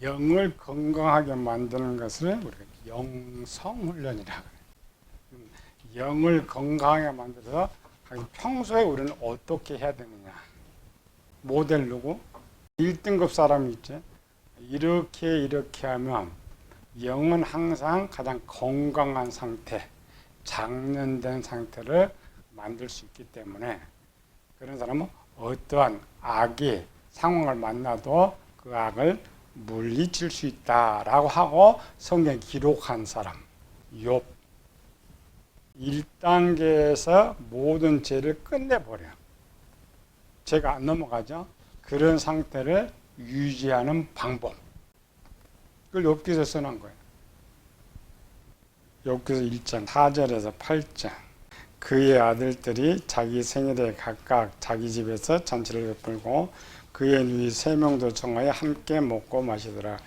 영을 건강하게 만드는 것을 우리가 영성훈련이라고 해요. 영을 건강하게 만들어서 평소에 우리는 어떻게 해야 되느냐. 모델 누구? 1등급 사람이 있지. 이렇게 하면 영은 항상 가장 건강한 상태, 장련된 상태를 만들 수 있기 때문에 그런 사람은 어떠한 악의 상황을 만나도 그 악을 물리칠 수 있다라고 하고 성경에 기록한 사람 욥 1단계에서 모든 죄를 끝내버려. 죄가 안 넘어가죠. 그런 상태를 유지하는 방법, 그걸 욥기에서 써놓은 거예요. 욥기서 1장 4절에서 8절. 그의 아들들이 자기 생일에 각각 자기 집에서 잔치를 베풀고 그의 누이 3명도 정하여 함께 먹고 마시더라.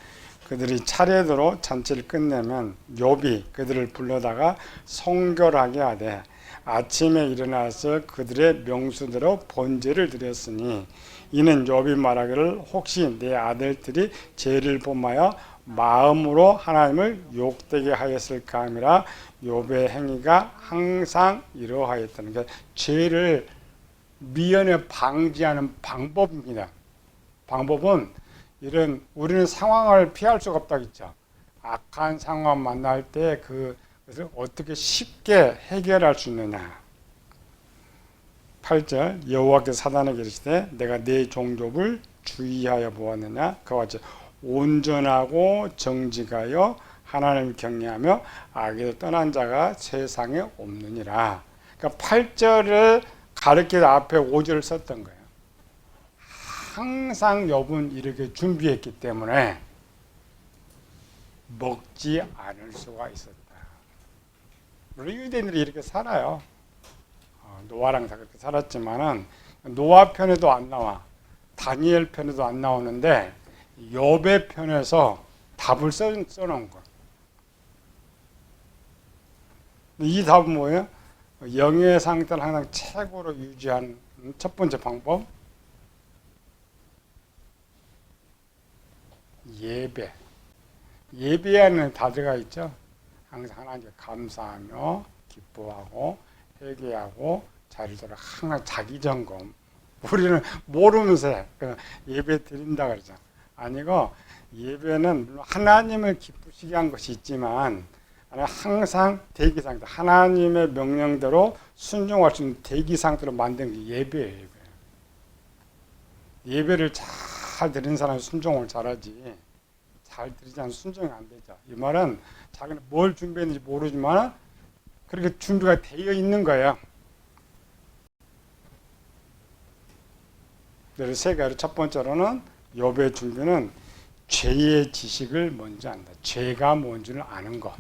그들이 차례대로 잔치를 끝내면 욥이 그들을 불러다가 성결하게 하되 아침에 일어나서 그들의 명수대로 번제를 드렸으니 이는 욥이 말하기를 혹시 내 아들들이 죄를 범하여 마음으로 하나님을 욕되게 하였을까 함이라. 욥의 행위가 항상 이러하였다는 게 죄를 미연에 방지하는 방법입니다. 방법은 이런 우리는 상황을 피할 수가 없다겠죠. 악한 상황 만날 때 그것을 어떻게 쉽게 해결할 수 있느냐. 8절 여호와께서 사단에게 이르시되 내가 네 종 욥을 주의하여 보았느냐. 그와 같이 온전하고 정직하여 하나님을 경외하며 악에서 떠난 자가 세상에 없느니라. 그러니까 8절을 가르치다 앞에 5절을 썼던 거예요. 항상 욥은 이렇게 준비했기 때문에 먹지 않을 수가 있었다. 물론 유대인들이 이렇게 살아요. 노아랑 다 그렇게 살았지만은 노아 편에도 안 나와. 다니엘 편에도 안 나오는데 욥의 편에서 답을 써놓은 거야. 이 답은 뭐예요? 영의 상태를 항상 최고로 유지하는 첫 번째 방법, 예배. 예배하는 다 들어가 있죠. 항상 하나님께 감사하며 기뻐하고 회개하고 자리를 돌아 항상 자기 점검. 우리는 모르면서 예배 드린다 그러죠. 아니고 예배는 예배는 기쁘시게 한 것이 있지만 항상 대기 상태, 하나님의 명령대로 순종할 수 있는 대기 상태로 만든 게 예배예요. 예배. 예배를 잘 드리는 사람이 순종을 잘하지, 잘 드리지 않으면 순종이 안 되죠. 이 말은 자기는 뭘 준비했는지 모르지만 그렇게 준비가 되어 있는 거예요. 그래서 세 가지. 첫 번째로는 욥의 준비는 죄의 지식을 먼저 안다. 죄가 뭔지를 아는 것.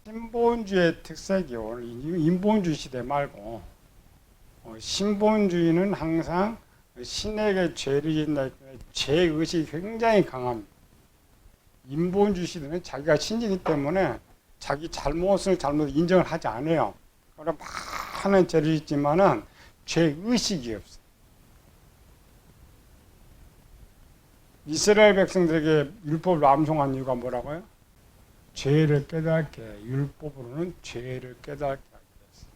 신본주의 특색이 오늘 인본주의 시대 말고 신본주의는 항상 신에게 죄를 짓는다. 죄의식이 굉장히 강합니다. 인본주의 시대는 자기가 신이기 때문에 자기 잘못을 인정을 하지 않아요. 그러니까 많은 죄를 짓지만은 죄의식이 없어요. 이스라엘 백성들에게 율법을 암송한 이유가 뭐라고요? 죄를 깨닫게, 율법으로는 죄를 깨닫게 하게 됐어요.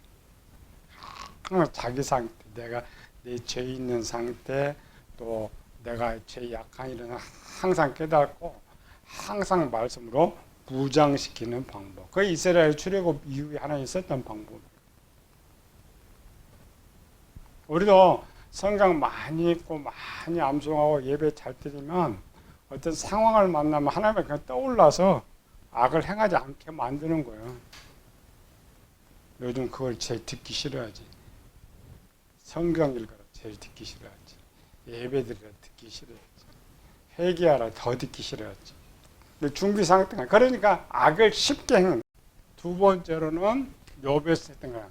항상 자기 상태, 내가 내 죄 있는 상태, 또 내가 죄 약한 일은 항상 깨닫고 항상 말씀으로 무장시키는 방법. 그 이스라엘 출애굽 이후에 하나 있었던 방법이에요. 우리도 성경 많이 읽고 많이 암송하고 예배 잘 드리면 어떤 상황을 만나면 하나님이 그냥 떠올라서 악을 행하지 않게 만드는 거예요. 요즘 그걸 제일 듣기 싫어하지. 성경 읽어라 제일 듣기 싫어하지. 예배 드리라 듣기 싫어하지. 회개하라 더 듣기 싫어하지. 준비 상태가. 그러니까 악을 쉽게 행한. 두 번째로는 욥에서 했던 거야.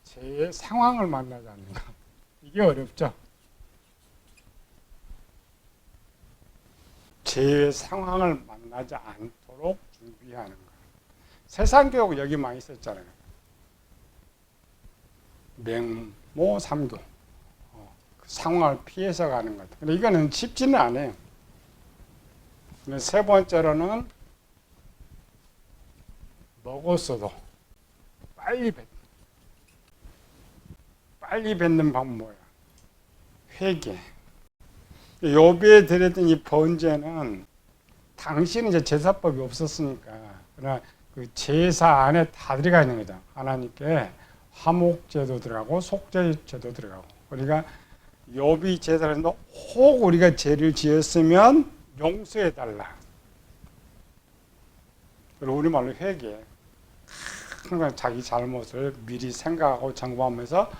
죄의 상황을 만나지 않는 거. 이게 어렵죠. 죄의 상황을 만나지 않도록 준비하는 거. 세상 교육 여기 많이 있었잖아요. 맹모 삼교. 그 상황을 피해서 가는 거다. 근데 이거는 쉽지는 않아요. 근데 세 번째로는 먹었어도 빨리 뱉는 방법 뭐야? 회개. 욥에 드렸던 이 번제는 당시는 이제 제사법이 없었으니까 그러나 그 제사 안에 다 들어가 있는 거죠. 하나님께 화목제도 들어가고 속죄제도 들어가고. 그러니까 욥이 제사를 했는데 혹 우리가 죄를 지었으면 용서해 달라. 그리고 우리말로 회개. 항상 자기 잘못을 미리 생각하고 점검하면서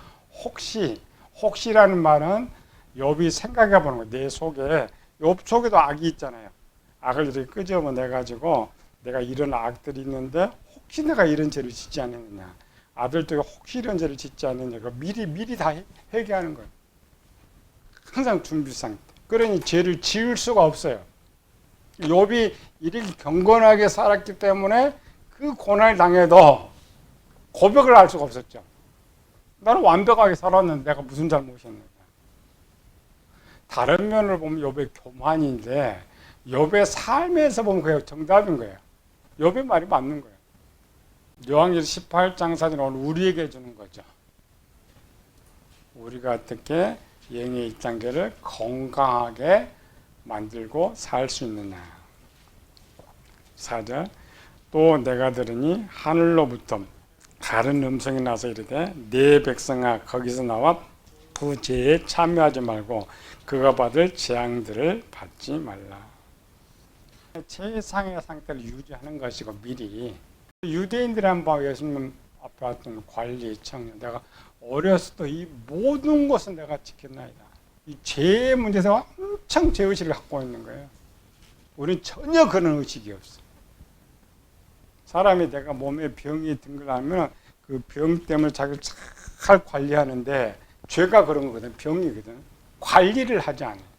혹시라는 말은 욥이 생각해 보는 거예요. 내 속에, 욥 속에도 악이 있잖아요. 악을 이렇게 끄집어내 가지고 내가 이런 악들이 있는데 혹시 내가 이런 죄를 짓지 않았느냐. 아들도 혹시 이런 죄를 짓지 않느냐. 미리 다 회개하는 거예요. 항상 준비 상태. 그러니 죄를 지을 수가 없어요. 욥이 이렇게 경건하게 살았기 때문에 그 고난을 당해도 고백을 할 수가 없었죠. 나는 완벽하게 살았는데 내가 무슨 잘못이었는가. 다른 면을 보면 욥의 교만인데 욥의 삶에서 보면 그게 정답인 거예요. 욥의 말이 맞는 거예요. 요한계시록 18장 사진은 오늘 우리에게 주는 거죠. 우리가 어떻게 영의 입장계를 건강하게 만들고 살 수 있느냐. 4절 또 내가 들으니 하늘로부터 다른 음성이 나서 이르되 내 백성아 거기서 나와 그 죄에 참여하지 말고 그가 받을 재앙들을 받지 말라. 최상의 상태를 유지하는 것이고 미리 유대인들이 한번 예수님 앞에 왔던 관리 청년 내가 어렸을 때 이 모든 것은 내가 지켰나이다. 이 죄의 문제에서 엄청 죄의식을 갖고 있는 거예요. 우리는 전혀 그런 의식이 없어. 사람이 내가 몸에 병이 든 걸 알면 그 병 때문에 자기를 잘 관리하는데 죄가 그런 거거든. 병이거든. 관리를 하지 않아요.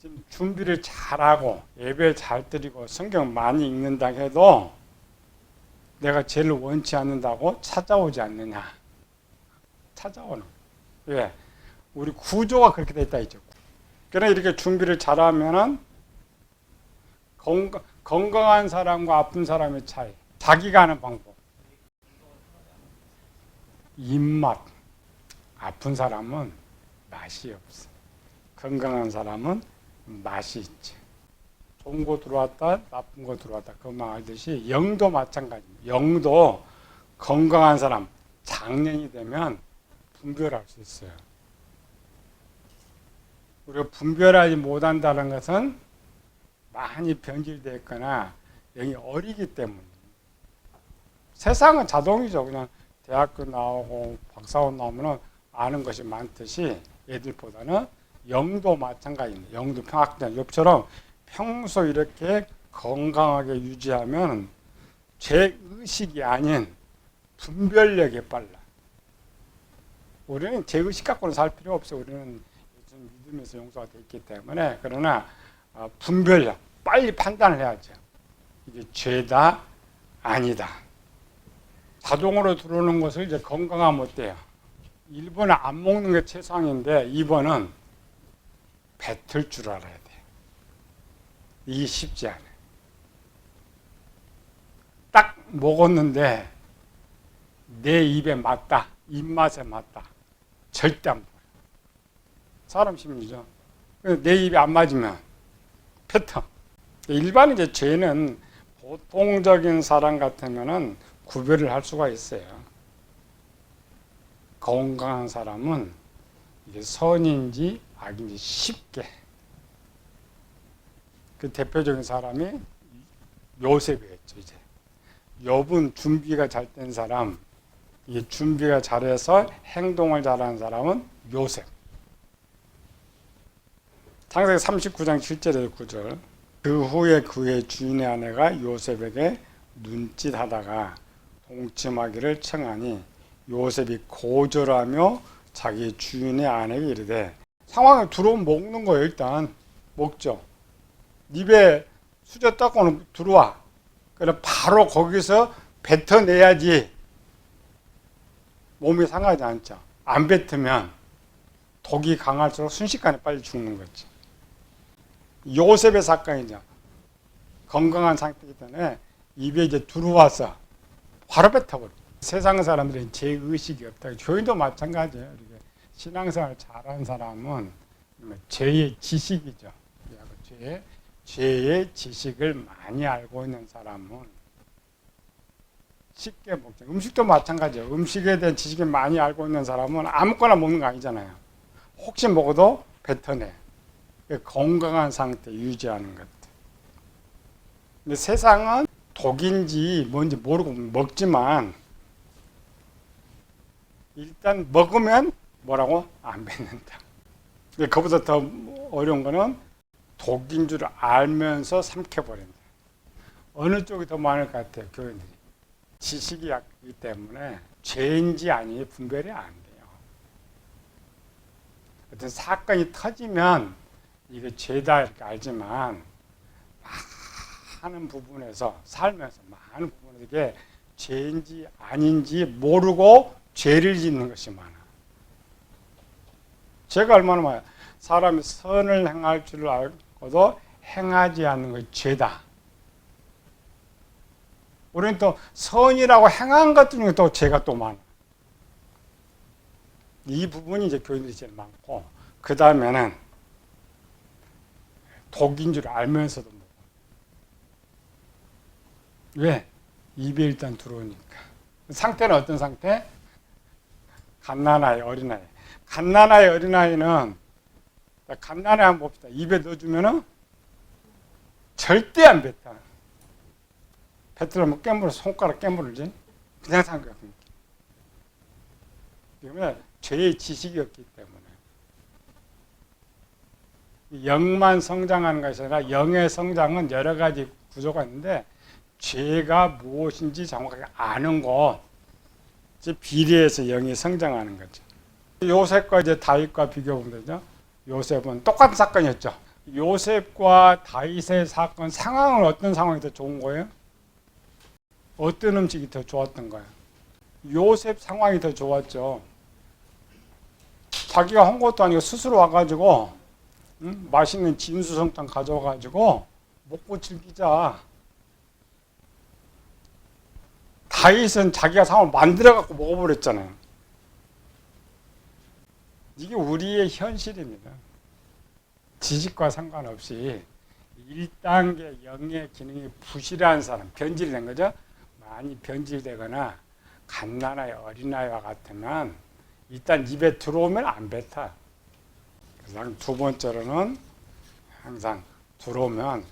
지금 준비를 잘하고 예배 잘 드리고 성경 많이 읽는다 해도 내가 죄를 원치 않는다고 찾아오지 않느냐. 찾아오는 거예요. 왜? 우리 구조가 그렇게 돼 있다 했죠. 그러나 이렇게 준비를 잘하면은 건강한 사람과 아픈 사람의 차이. 자기가 하는 방법. 입맛. 아픈 사람은 맛이 없어. 건강한 사람은 맛이 있지. 좋은 거 들어왔다, 나쁜 거 들어왔다. 그만 알듯이 영도 마찬가지입니다. 영도 건강한 사람, 장년이 되면 분별할 수 있어요. 우리가 분별하지 못한다는 것은 많이 변질됐거나 영이 어리기 때문입니다. 세상은 자동이죠. 그냥 대학교 나오고 박사원 나오면 아는 것이 많듯이 애들보다는 영도 마찬가지입니다. 영도 평학자 욥처럼 평소 이렇게 건강하게 유지하면 죄의식이 아닌 분별력이 빨라. 우리는 죄의식 갖고는 살 필요 없어요. 우리는 믿음에서 용서가 되어 있기 때문에. 그러나 분별력, 빨리 판단을 해야죠. 이게 죄다, 아니다. 자동으로 들어오는 것을 이제 건강하면 어때요? 1번은 안 먹는 게 최상인데 2번은 뱉을 줄 알아야 돼. 이게 쉽지 않아요. 딱 먹었는데 내 입에 맞다, 입맛에 맞다. 절대 안 보여. 사람 심리죠. 내 입에 안 맞으면 뱉어. 일반 이제 죄는 보통적인 사람 같으면은 구별을 할 수가 있어요. 건강한 사람은 이게 선인지 악인지 쉽게. 그 대표적인 사람이 요셉이었죠. 이제 욥은 준비가 잘 된 사람, 이게 준비가 잘해서 행동을 잘하는 사람은 요셉. 창세기 39장 7절에서 9절. 그 후에 그의 주인의 아내가 요셉에게 눈짓하다가 동침하기를 청하니 요셉이 고절하며 자기 주인의 아내에게 이르되 상황에 들어오면 먹는 거예요. 일단 먹죠. 입에 수저 닦고는 들어와. 그래 바로 거기서 뱉어내야지 몸이 상하지 않죠. 안 뱉으면 독이 강할수록 순식간에 빨리 죽는 거지. 요셉의 사건이죠. 건강한 상태이기 때문에 입에 이제 들어와서 바로 뱉어버려. 세상 사람들은 죄의식이 없다. 교인도 마찬가지예요. 이렇게 신앙생활 잘한 사람은 죄의 지식이죠. 죄의 지식을 많이 알고 있는 사람은 쉽게 먹죠. 음식도 마찬가지예요. 음식에 대한 지식을 많이 알고 있는 사람은 아무거나 먹는 거 아니잖아요. 혹시 먹어도 뱉어내. 건강한 상태 유지하는 것. 근데 세상은 독인지 뭔지 모르고 먹지만 일단 먹으면 뭐라고? 안 뱉는다. 그보다 더 어려운 거는 독인 줄 알면서 삼켜버린다. 어느 쪽이 더 많을 것 같아요, 교인들이. 지식이 약하기 때문에 죄인지 아닌지 분별이 안 돼요. 어떤 사건이 터지면 이게 죄다 이렇게 알지만 많은 부분에서 살면서 많은 부분에서 이게 죄인지 아닌지 모르고 죄를 짓는 것이 많아. 죄가 얼마나 많아요. 사람이 선을 행할 줄 알고도 행하지 않는 것이 죄다. 우리는 또 선이라고 행한 것 중에 또 죄가 또 많아. 이 부분이 이제 교인들이 제일 많고, 그 다음에는 독인 줄 알면서도 먹어. 왜? 입에 일단 들어오니까. 상태는 어떤 상태? 갓난아이, 어린아이. 갓난아이, 어린아이는 갓난아이 한번 봅시다. 입에 넣어주면은 절대 안 뱉어. 뱉으려면 깨물어, 손가락 깨물지. 그냥 산 거야. 그러면 죄의 지식이 없기 때문에. 영만 성장하는 것이 아니라 영의 성장은 여러 가지 구조가 있는데 죄가 무엇인지 정확하게 아는 것, 이제 비례해서 영이 성장하는 거죠. 요셉과 이제 다윗과 비교해보면 되죠. 요셉은 똑같은 사건이었죠. 요셉과 다윗의 사건 상황은 어떤 상황이 더 좋은 거예요? 어떤 음식이 더 좋았던 거예요? 요셉 상황이 더 좋았죠. 자기가 한 것도 아니고 스스로 와가지고 맛있는 진수성찬 가져와가지고 먹고 즐기자. 다윗은 자기가 상황을 만들어갖고 먹어버렸잖아요. 이게 우리의 현실입니다. 지식과 상관없이 1단계 영의 기능이 부실한 사람, 변질된 거죠. 많이 변질되거나 갓난아이, 어린아이와 같으면 일단 입에 들어오면 안 뱉어. 그래서 두 번째로는 항상 들어오면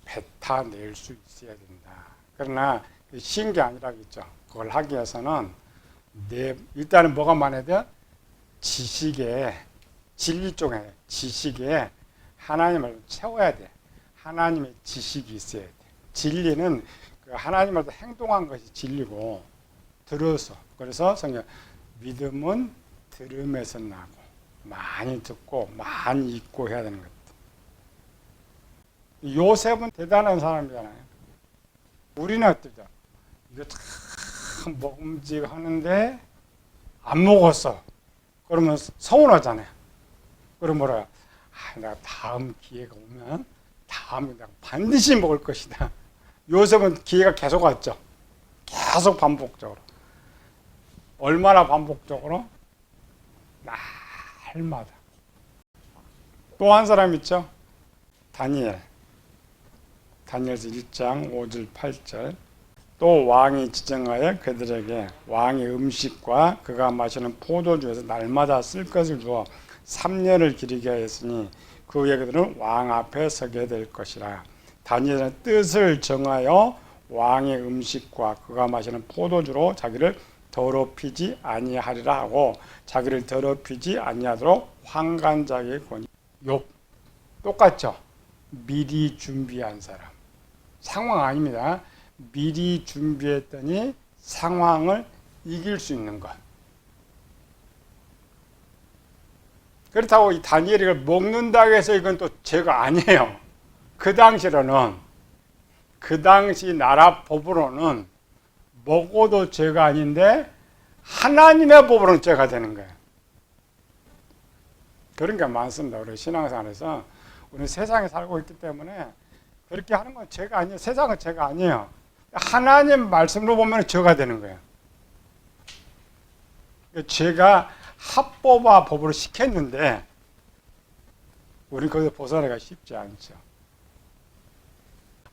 뱉어낼 수 있어야 된다. 그러나 쉬운 게 아니라겠죠. 그걸 하기 위해서는 일단은 뭐가 많아야 돼? 지식에, 진리 쪽에 지식에 하나님을 채워야 돼. 하나님의 지식이 있어야 돼. 진리는 그 하나님을 행동한 것이 진리고 들어서. 그래서 성경 믿음은 들음에서 나고 많이 듣고 많이 읽고 해야 되는 것. 요셉은 대단한 사람이잖아요. 우리는 어떠죠? 이거 참 먹음직하는데 안 먹었어. 그러면 서운하잖아요. 그럼 뭐라? 내가 다음 기회가 오면 다음에 내가 반드시 먹을 것이다. 요셉은 기회가 계속 왔죠. 계속 반복적으로. 얼마나 반복적으로? 날마다. 또 한 사람 있죠. 다니엘. 다니엘서 1장 5절 8절. 또 왕이 지정하여 그들에게 왕의 음식과 그가 마시는 포도주에서 날마다 쓸 것을 주어 3년을 기르게 하였으니 그 후에 그들은 왕 앞에 서게 될 것이라. 다니엘은 뜻을 정하여 왕의 음식과 그가 마시는 포도주로 자기를 더럽히지 아니하리라 하고 자기를 더럽히지 아니하도록 환관자에게 권이. 욥 똑같죠. 미리 준비한 사람. 상황 아닙니다. 미리 준비했더니 상황을 이길 수 있는 것. 그렇다고 이 다니엘이 이걸 먹는다고 해서 이건 또 죄가 아니에요. 그 당시로는, 그 당시 나라 법으로는 먹어도 죄가 아닌데 하나님의 법으로는 죄가 되는 거예요. 그런 게 많습니다. 우리 신앙생활에서 우리는 세상에 살고 있기 때문에 그렇게 하는 건 죄가 아니에요. 세상은 죄가 아니에요. 하나님 말씀으로 보면 죄가 되는 거예요. 죄가 합법화 법으로 시켰는데 우리는 거기서 벗어나기가 쉽지 않죠.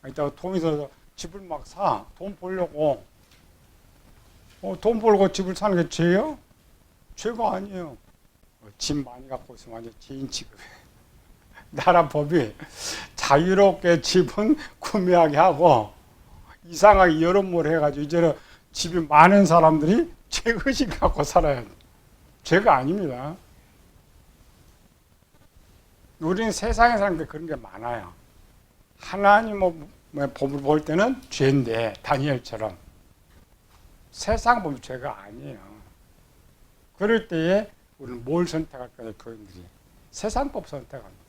이따가 돈 있어서 집을 막 사. 돈 벌려고. 돈 벌고 집을 사는 게 죄예요? 죄가 아니에요. 집 많이 갖고 있으면 완전 죄인 취급해. 나라 법이 자유롭게 집은 구매하게 하고 이상하게 여러모로 해가지고 이제는 집이 많은 사람들이 죄의식 갖고 살아야 돼. 죄가 아닙니다. 우리는 세상에 사는 게 그런 게 많아요. 하나님의 법을 볼 때는 죄인데 다니엘처럼 세상 법이 죄가 아니에요. 그럴 때에 우리는 뭘 선택할 거예요? 교인들이 세상법 선택합니다.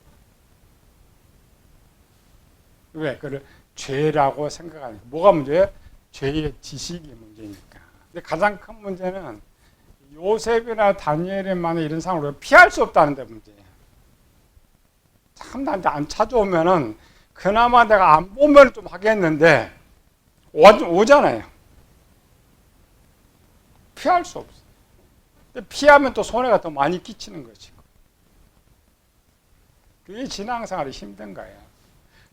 왜? 그걸 죄라고 생각하는 거예요. 뭐가 문제예요? 죄의 지식이 문제니까. 근데 가장 큰 문제는 요셉이나 다니엘만의 이런 상황을 피할 수 없다는 데 문제예요. 참 나한테 안 찾아오면은 그나마 내가 안 보면 좀 하겠는데 오잖아요. 피할 수 없어. 근데 피하면 또 손해가 더 많이 끼치는 것이고. 그게 신앙생활이 힘든 거예요.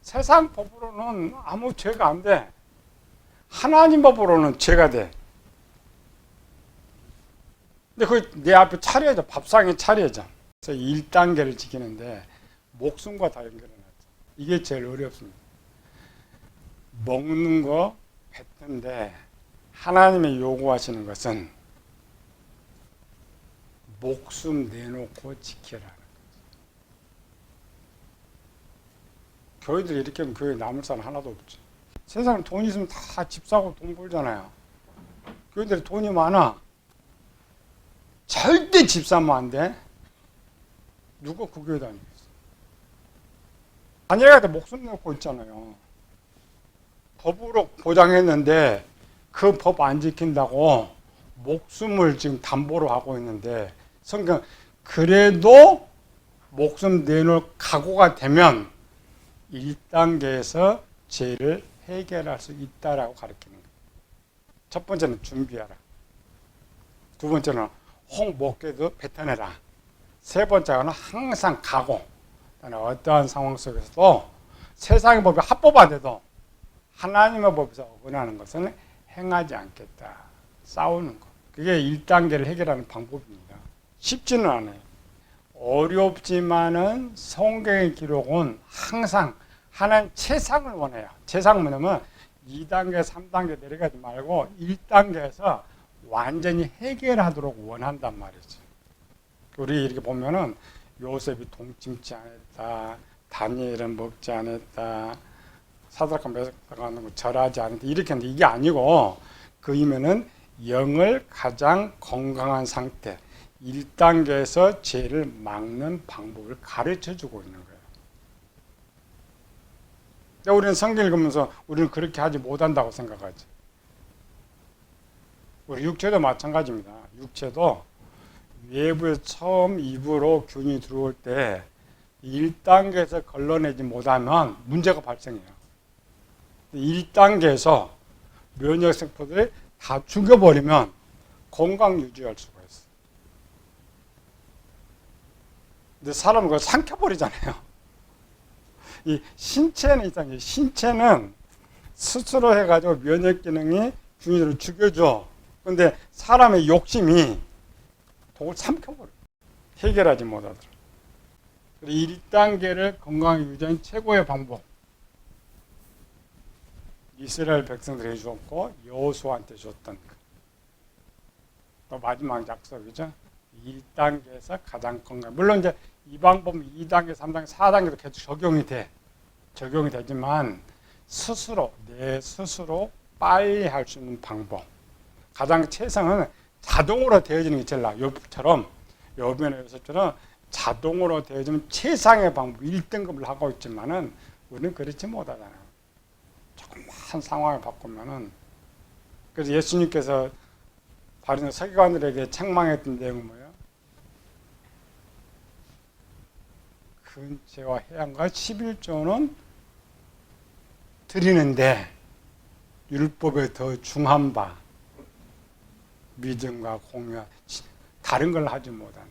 세상 법으로는 아무 죄가 안 돼. 하나님 법으로는 죄가 돼. 근데 그 내 앞에 차려져. 밥상에 차려져. 그래서 1단계를 지키는데 목숨과 다 연결해놨죠. 이게 제일 어렵습니다. 먹는 거 뱉는데 하나님이 요구하시는 것은 목숨 내놓고 지켜라는 거죠. 교회들이 이렇게 하면 교회에 남을 사람 하나도 없죠. 세상에 돈 있으면 다 집 사고 돈 벌잖아요. 교회들이 돈이 많아. 절대 집 사면 안 돼. 누가 그 교회 다니겠어? 다니엘한테 목숨 내놓고 있잖아요. 법으로 보장했는데 그 법 안 지킨다고 목숨을 지금 담보로 하고 있는데 성경 그래도 목숨 내놓을 각오가 되면 1단계에서 죄를 해결할 수 있다라고 가르치는 거예요. 첫 번째는 준비하라. 두 번째는 혹 먹게도 뱉어내라. 세 번째는 항상 각오. 어떠한 상황 속에서도 세상의 법이 합법화돼도 하나님의 법에서 어긋나는 것은 행하지 않겠다. 싸우는 것. 그게 1단계를 해결하는 방법입니다. 쉽지는 않아요. 어렵지만은 성경의 기록은 항상 하나님 최상을 원해요. 최상은 뭐냐면 2단계, 3단계 내려가지 말고 1단계에서 완전히 해결하도록 원한단 말이죠. 우리 이렇게 보면은 요셉이 동침치 않았다. 다니엘은 먹지 않았다. 사드락과 메삭과 하는 거 절하지 않았다. 이렇게 하는데 이게 아니고 그 의미는 영을 가장 건강한 상태 1단계에서 죄를 막는 방법을 가르쳐주고 있는 거예요. 근데 우리는 성경 읽으면서 우리는 그렇게 하지 못한다고 생각하지. 우리 육체도 마찬가지입니다. 육체도 외부에서 처음 입으로 균이 들어올 때 1단계에서 걸러내지 못하면 문제가 발생해요. 1단계에서 면역세포들이 다 죽여버리면 건강 유지할 수가 있어요. 근데 사람은 그걸 삼켜버리잖아요. 이 신체는 이상해요. 신체는 스스로 해가지고 면역 기능이 균들을 죽여줘. 근데 사람의 욕심이 독을 삼켜버려. 해결하지 못하더라. 1단계를 건강하게 유지하는 최고의 방법. 이스라엘 백성들이 해주었고 여호수아한테 줬던 것. 또 마지막 약속이죠. 1단계에서 가장 건강. 물론 이제 이 방법은 2단계, 3단계, 4단계도 계속 적용이 되지만 스스로 내 스스로 빨리 할 수 있는 방법. 가장 최상은 자동으로 되어지는 게 제일 나아요. 욥처럼 욥이나 요셉처럼 자동으로 되어지면 최상의 방법 1등급을 하고 있지만은 우리는 그렇지 못하잖아요. 조금만 상황을 바꾸면은. 그래서 예수님께서 바리새인 서기관들에게 책망했던 내용은 뭐예요? 근처와 해양과 11조는 드리는데 율법에 더 중한 바 믿음과 공유 다른 걸 하지 못한다.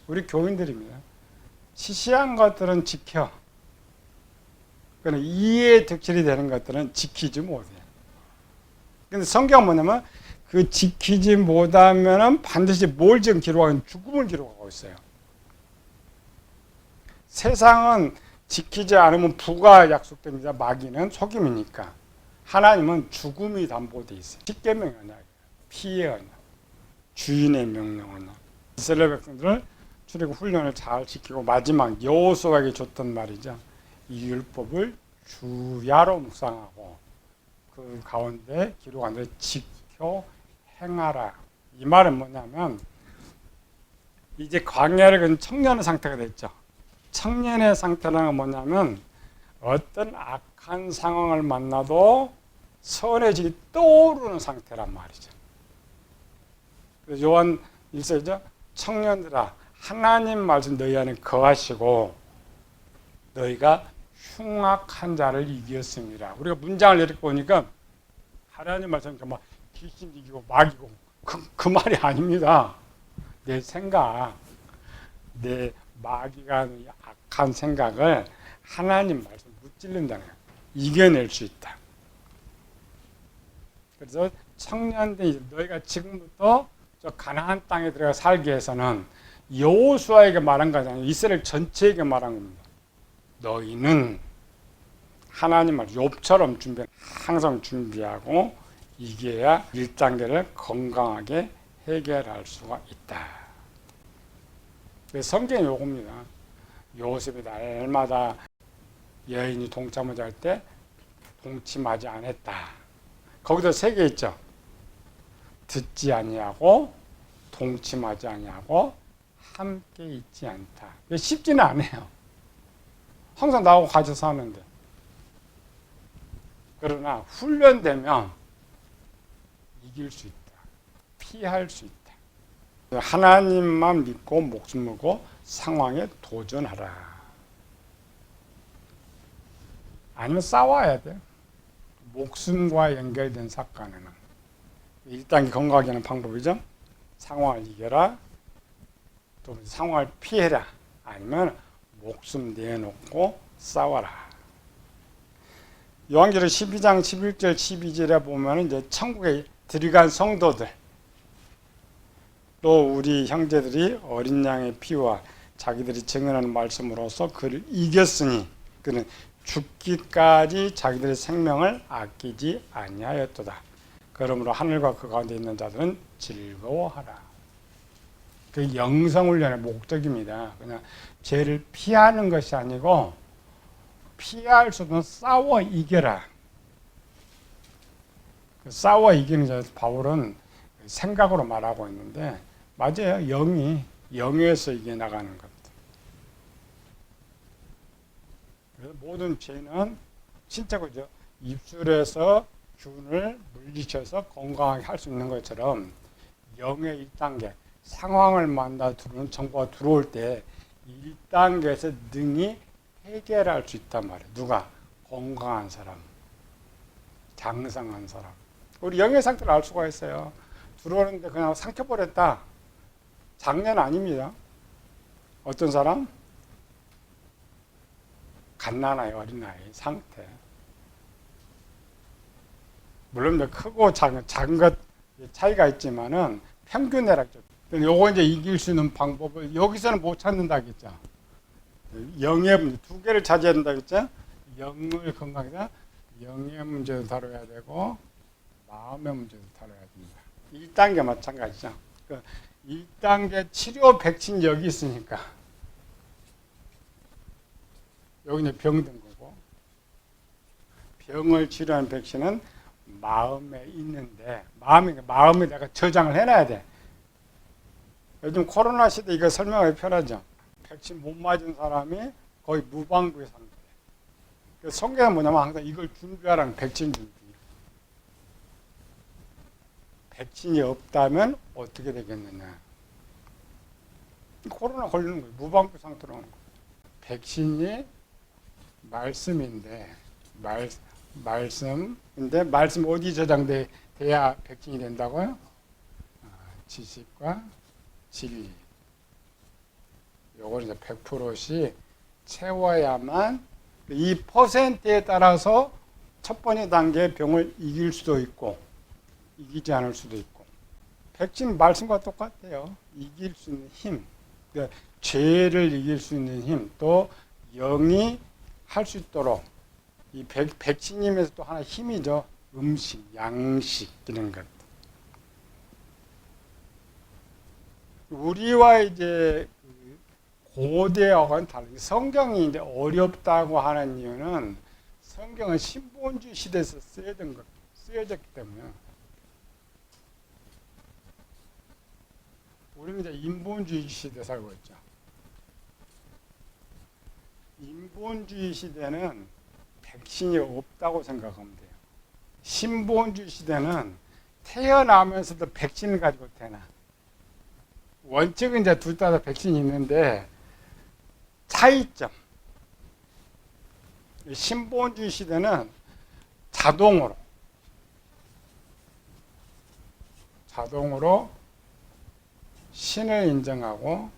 우리 교인들입니다. 시시한 것들은 지켜. 그러나 이해 득실이 되는 것들은 지키지 못해요. 근데 성경은 뭐냐면 그 지키지 못하면은 반드시 뭘 지금 기록하는 죽음을 기록하고 있어요. 세상은 지키지 않으면 부가 약속됩니다. 마귀는 속임이니까. 하나님은 죽음이 담보되어 있어요. 십계명이 언약이에요. 피의 언약. 주인의 명령 언약. 이스라엘 백성들을 출애굽 훈련을 잘 지키고 마지막 여호수아에게 줬던 말이죠. 이 율법을 주야로 묵상하고 그 가운데 기록한 대로 지켜 행하라. 이 말은 뭐냐면 이제 광야를 건 청년의 상태가 됐죠. 청년의 상태는 뭐냐면 어떤 악한 상황을 만나도 선해지기 떠오르는 상태란 말이죠. 그래서 요한 1서죠. 청년들아 하나님 말씀 너희 안에 거하시고 너희가 흉악한 자를 이겼습니다. 우리가 문장을 이렇게 보니까 하나님 말씀 막 귀신 이기고 막이고 그 말이 아닙니다. 내 생각, 내 마귀가 하는 악한 생각을 하나님 말씀 무찔른다는 거예요. 이겨낼 수 있다. 그래서 청년들이 너희가 지금부터 저 가나안 땅에 들어가 살기 위해서는 여호수아에게 말한 것이 아니라 이스라엘 전체에게 말한 겁니다. 너희는 하나님 말 욥처럼 항상 준비하고 이겨야 1단계를 건강하게 해결할 수가 있다. 성경이 요겁니다. 요셉이 날마다 여인이 동참을 할 때 동침하지 않았다. 거기도 3개 있죠. 듣지 아니하고 동침하지 아니하고 함께 있지 않다. 쉽지는 않아요. 항상 나하고 같이 사는데. 그러나 훈련되면 이길 수 있다. 피할 수 있다. 하나님만 믿고 목숨 걸고 상황에 도전하라. 아니면 싸워야 돼. 목숨과 연결된 사건에는. 1단계 건강하게 하는 방법이죠. 상황을 이겨라. 또 상황을 피해라. 아니면 목숨 내놓고 싸워라. 요한계시록 12장 11절 12절에 보면 이제 천국에 들어간 성도들 또 우리 형제들이 어린 양의 피와 자기들이 증언하는 말씀으로써 그를 이겼으니 그는 죽기까지 자기들의 생명을 아끼지 아니하였도다. 그러므로 하늘과 그 가운데 있는 자들은 즐거워하라. 그 영성훈련의 목적입니다. 그냥 죄를 피하는 것이 아니고 피할 수 없는 싸워 이겨라. 싸워 이기는 자에서 바울은 생각으로 말하고 있는데 맞아요. 영에서 이겨나가는 겁니다. 그래서 모든 죄는 진짜 그죠. 입술에서 균을 물리쳐서 건강하게 할 수 있는 것처럼 영의 1단계 상황을 만나 들어오는 정보가 들어올 때 1단계에서 능히 해결할 수 있단 말이에요. 누가? 건강한 사람, 장성한 사람. 우리 영의 상태를 알 수가 있어요. 들어오는데 그냥 삼켜버렸다. 장년 아닙니다. 어떤 사람? 갓난아이, 어린아이 상태. 물론 크고 작은 것 차이가 있지만은 평균내락적. 요거 이제 이길 수 있는 방법을 여기서는 못 찾는다겠죠. 영의 문제 두 개를 차지해야 된다겠죠. 영을 건강하게 영의 문제도 다뤄야 되고 마음의 문제도 다뤄야 됩니다. 1단계 마찬가지죠. 1단계 치료 백신 여기 있으니까 여기 이제 병든 거고 병을 치료하는 백신은 마음에 있는데 마음에 내가 저장을 해놔야 돼. 요즘 코로나 시대 이거 설명하기 편하죠. 백신 못 맞은 사람이 거의 무방비의 상태. 성경은 뭐냐면 항상 이걸 준비하라는 백신 준비. 백신이 없다면 어떻게 되겠느냐. 코로나 걸리는 거예요. 무방비 상태로 하는 거예요. 백신이 말씀인데 말씀 어디 저장돼야 백신이 된다고요? 지식과 진리. 요걸 이제 100%씩 채워야만 이 퍼센트에 따라서 첫 번째 단계의 병을 이길 수도 있고 이기지 않을 수도 있고. 백신 말씀과 똑같아요. 이길 수 있는 힘, 그러니까 죄를 이길 수 있는 힘, 또 영이 할 수 있도록 이 백신임에서 또 하나 힘이죠. 음식, 양식 이런 것. 우리와 이제 고대하고는 다르게 성경이 이제 어렵다고 하는 이유는 성경은 신본주의 시대에서 쓰여졌기 때문에. 우리는 이제 인본주의 시대에 살고 있죠. 인본주의 시대는 백신이 없다고 생각하면 돼요. 신본주의 시대는 태어나면서도 백신을 가지고 태어나. 원칙은 이제 둘 다 백신이 있는데 차이점. 신본주의 시대는 자동으로 신을 인정하고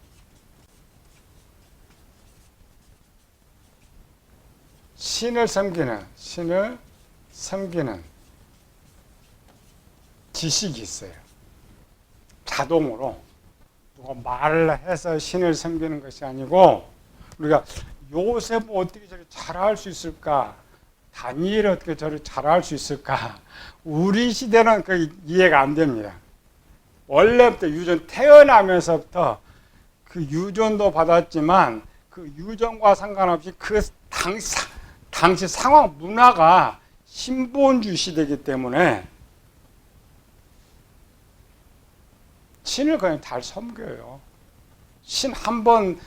신을 섬기는 지식이 있어요. 자동으로 누가 말을 해서 신을 섬기는 것이 아니고, 우리가 요셉은 어떻게 저렇게 잘할 수 있을까? 다니엘이 어떻게 저렇게 잘할 수 있을까? 우리 시대는 그 이해가 안 됩니다. 원래부터 유전 태어나면서부터 그 유전도 받았지만 그 유전과 상관없이 그 당시 상황 문화가 신본주의 시대이기 때문에 신을 그냥 잘 섬겨요. 신 한 번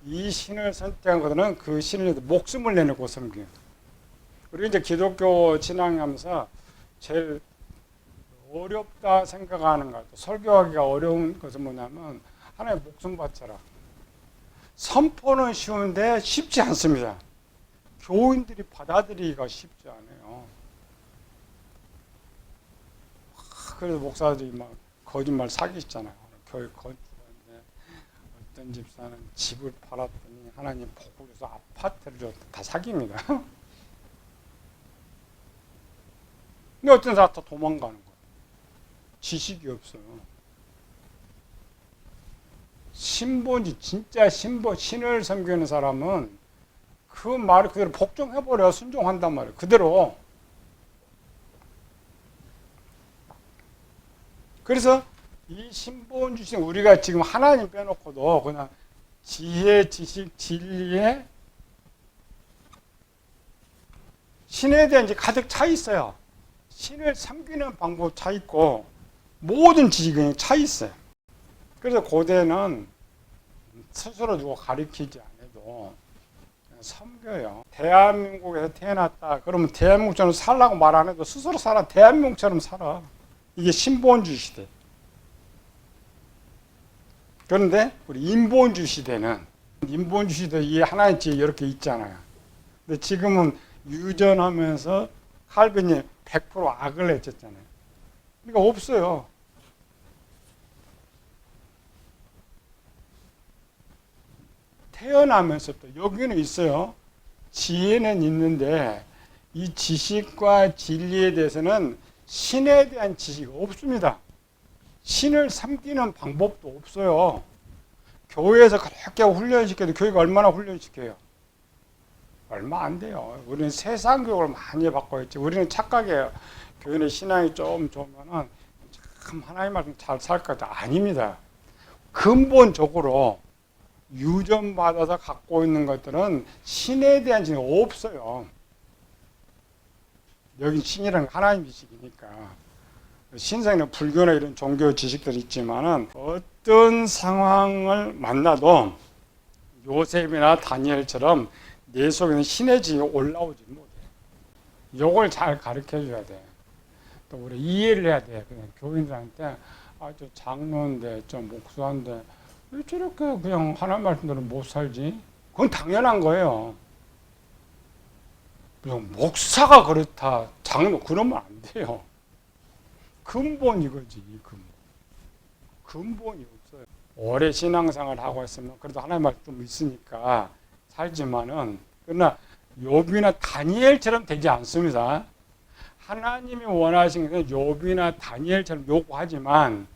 이 신을 선택한 것들은 그 신을 목숨을 내놓고 섬겨요. 우리 이제 기독교 신앙하면서 제일 어렵다 생각하는 것, 설교하기가 어려운 것은 뭐냐면 하나의 목숨 바쳐라. 선포는 쉬운데 쉽지 않습니다. 교인들이 받아들이기가 쉽지 않아요. 그래서 목사들이 막 거짓말 사기시잖아요. 교회 건축하는데 어떤 집사는 집을 팔았더니 하나님 복을 줘서 아파트를 줬다. 다 사기입니다. 근데 어떤 사람 다 도망가는 거예요. 지식이 없어요. 진짜 신을 섬기는 사람은 그 말을 그대로 복종해버려. 순종한단 말이에요. 그대로. 그래서 이 신본주의, 우리가 지금 하나님 빼놓고도 그냥 지혜, 지식, 진리에 신에 대한 이제 가득 차 있어요. 신을 섬기는 방법 차 있고 모든 지식이 차 있어요. 그래서 고대는 스스로 누구 가르치지 않아도 섬겨요. 대한민국에서 태어났다 그러면 대한민국처럼 살라고 말 안 해도 스스로 살아. 대한민국처럼 살아. 이게 신본주의 시대. 그런데 우리 인본주의 시대는, 인본주의 시대 이 하나의 지혜 이렇게 있잖아요. 근데 지금은 유전하면서 칼빈이 100% 악을 내쳤잖아요. 그러니까 없어요. 태어나면서부터 여기는 있어요. 지혜는 있는데 이 지식과 진리에 대해서는 신에 대한 지식이 없습니다. 신을 섬기는 방법도 없어요. 교회에서 그렇게 훈련시켜도 교회가 얼마나 훈련시켜요? 얼마 안 돼요. 우리는 세상 교육을 많이 받고 있지. 우리는 착각해요. 교회의 신앙이 좀 좋으면은 참 하나님 말씀 잘 살 것 같아. 아닙니다. 근본적으로 유전받아서 갖고 있는 것들은 신에 대한 지식이 없어요. 여기 신이란 하나님 지식이니까. 신성이나 불교나 이런 종교 지식들이 있지만은 어떤 상황을 만나도 요셉이나 다니엘처럼 내 속에는 신의 지식이 올라오지 못해. 요걸 잘 가르쳐 줘야 돼. 또 우리 이해를 해야 돼. 그냥 교인들한테 저 장로인데 저 목사인데 왜 저렇게 그냥 하나님 말씀대로 못 살지? 그건 당연한 거예요. 목사가 그렇다, 장로 그러면 안 돼요. 근본 이거지, 근본이 없어요. 오래 신앙생활 하고 있으면 그래도 하나님 말 좀 있으니까 살지만은, 그러나 욥이나 다니엘처럼 되지 않습니다. 하나님이 원하신 것은 욥이나 다니엘처럼 요구하지만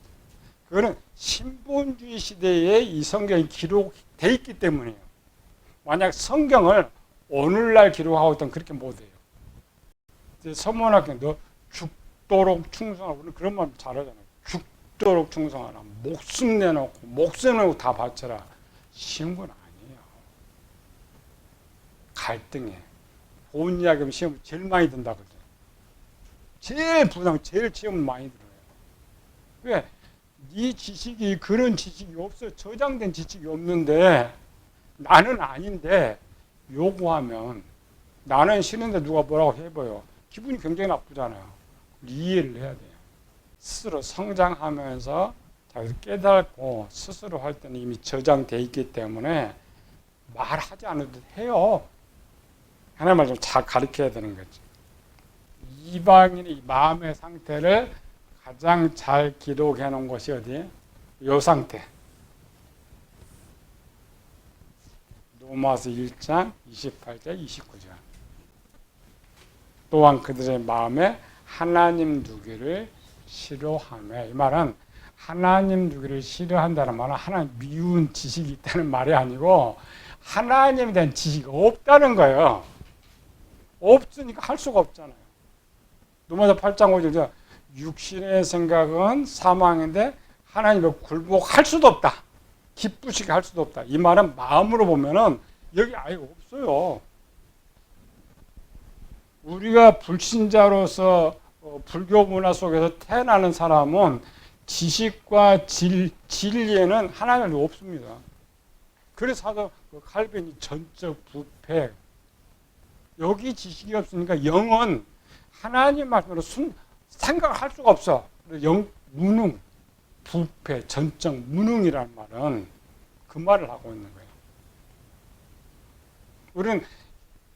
그거는 신본주의 시대에 이 성경이 기록되어 있기 때문이에요. 만약 성경을 오늘날 기록하고 있다면 그렇게 못해요. 서문학교 너 죽도록 충성하라. 우리는 그런 말 잘하잖아요. 죽도록 충성하라. 목숨 내놓고 다 바쳐라. 쉬운 건 아니에요. 갈등해. 본 이야기하면 시험 제일 많이 든다 그러죠. 제일 시험 많이 들어요. 왜? 네 지식이 그런 지식이 없어. 저장된 지식이 없는데 나는 아닌데 요구하면 나는 싫은데 누가 뭐라고 해봐요. 기분이 굉장히 나쁘잖아요. 이해를 해야 돼요. 스스로 성장하면서 자기를 깨닫고 스스로 할 때는 이미 저장되어 있기 때문에 말하지 않아도 해요. 하나님을 좀 잘 가르쳐야 되는 거죠. 이방인의 마음의 상태를 가장 잘 기록해 놓은 것이 어디예요? 이 상태. 로마서 1장 28절 29절. 또한 그들의 마음에 하나님 두기를 싫어하며, 이 말은 하나님 두기를 싫어한다는 말은 하나님 미운 지식이 있다는 말이 아니고 하나님에 대한 지식이 없다는 거예요. 없으니까 할 수가 없잖아요. 로마서 8장 5절, 육신의 생각은 사망인데 하나님을 굴복할 수도 없다. 기쁘시게 할 수도 없다. 이 말은 마음으로 보면은 여기 아예 없어요. 우리가 불신자로서 불교 문화 속에서 태어나는 사람은 지식과 진리에는 하나님이 없습니다. 그래서 칼빈이 전적 부패, 여기 지식이 없으니까 영은 하나님 말씀으로 생각을 할 수가 없어. 무능, 부패, 전적 무능이라는 말은 그 말을 하고 있는 거예요. 우리는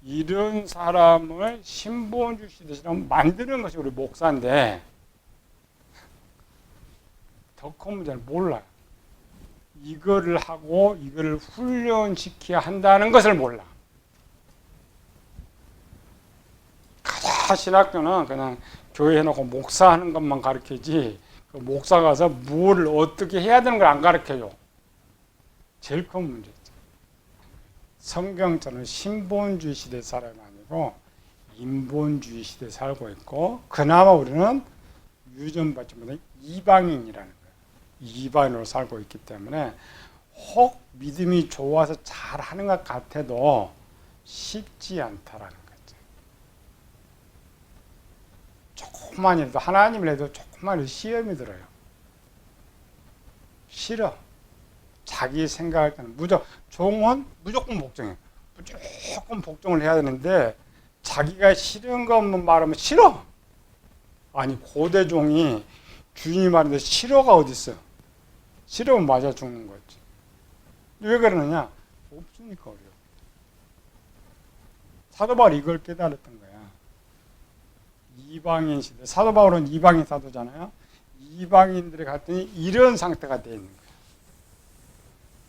이런 사람을 신본주의 시대처럼 만드는 것이 우리 목사인데 더 큰 문제는 몰라요. 이거를 하고 이거를 훈련시켜야 한다는 것을 몰라. 가자 신학교는 그냥 교회 해놓고 목사하는 것만 가르치지, 그 목사 가서 뭘 어떻게 해야 되는 걸 안 가르쳐요. 제일 큰 문제죠. 성경처럼 신본주의 시대 사람이 아니고 인본주의 시대에 살고 있고, 그나마 우리는 유전받지 못한 이방인이라는 거예요. 이방인으로 살고 있기 때문에 혹 믿음이 좋아서 잘하는 것 같아도 쉽지 않다라는 거죠. 조금만이라도 하나님을 해도 조금만 시험이 들어요. 싫어. 자기 생각할 때는 종은 무조건 복종해. 무조건 복종을 해야 되는데 자기가 싫은 것만 말하면 싫어. 아니 고대 종이 주인이 말하는데 싫어가 어디 있어? 싫으면 맞아 죽는 거지. 왜 그러느냐? 없으니까 어려워. 사도 바울이 이걸 깨달았던 거야. 이방인 시대. 사도 바울은 이방인 사도잖아요. 이방인들이 갔더니 이런 상태가 돼 있는 거야.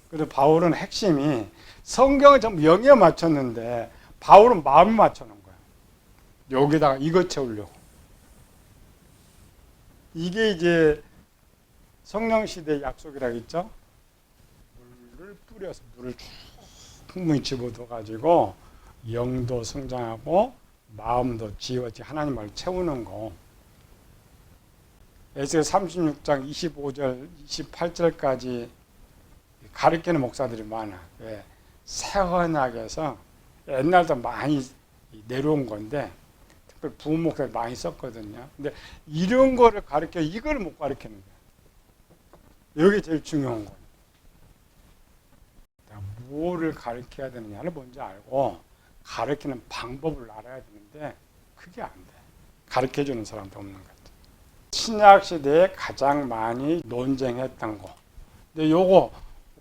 그래서 바울은 핵심이 성경을 전부 영에 맞췄는데 바울은 마음에 맞춰놓은 거야. 여기다가 이거 채우려고. 이게 이제 성령 시대의 약속이라고 했죠. 물을 뿌려서 물을 충분히 집어넣어 가지고 영도 성장하고 마음도 지어지 하나님 말을 채우는 거. 에스겔 36장 25절 28절까지 가르치는 목사들이 많아. 왜? 새 언약에서 옛날도 많이 내려온 건데 특별히 부흥 목사들이 많이 썼거든요. 근데 이런 거를 가르쳐 이걸 못 가르치는 거야. 여기 제일 중요한 거예요. 무엇을 가르쳐야 되느냐를 먼저 알고 가르치는 방법을 알아야 되는데 그게 안 돼. 가르쳐주는 사람도 없는 거죠. 신약 시대에 가장 많이 논쟁했던 거. 근데 요거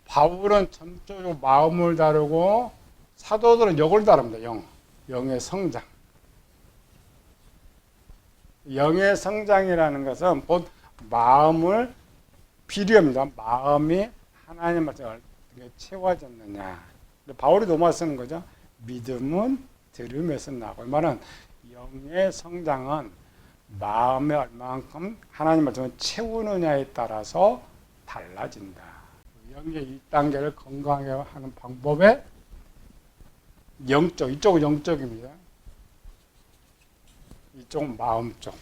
바울은 전적으로 마음을 다루고 사도들은 요걸 다룹니다. 영의 성장. 영의 성장이라는 것은 곧 마음을 비례합니다. 마음이 하나님 말씀에 어떻게 채워졌느냐. 바울이 로마 쓰는 거죠. 믿음은 들음에서 나고. 이 말은 영의 성장은 마음에 얼만큼 하나님 말씀을 채우느냐에 따라서 달라진다. 영의 1단계를 건강하게 하는 방법에 영적, 이쪽은 영적입니다. 이쪽은 마음 쪽.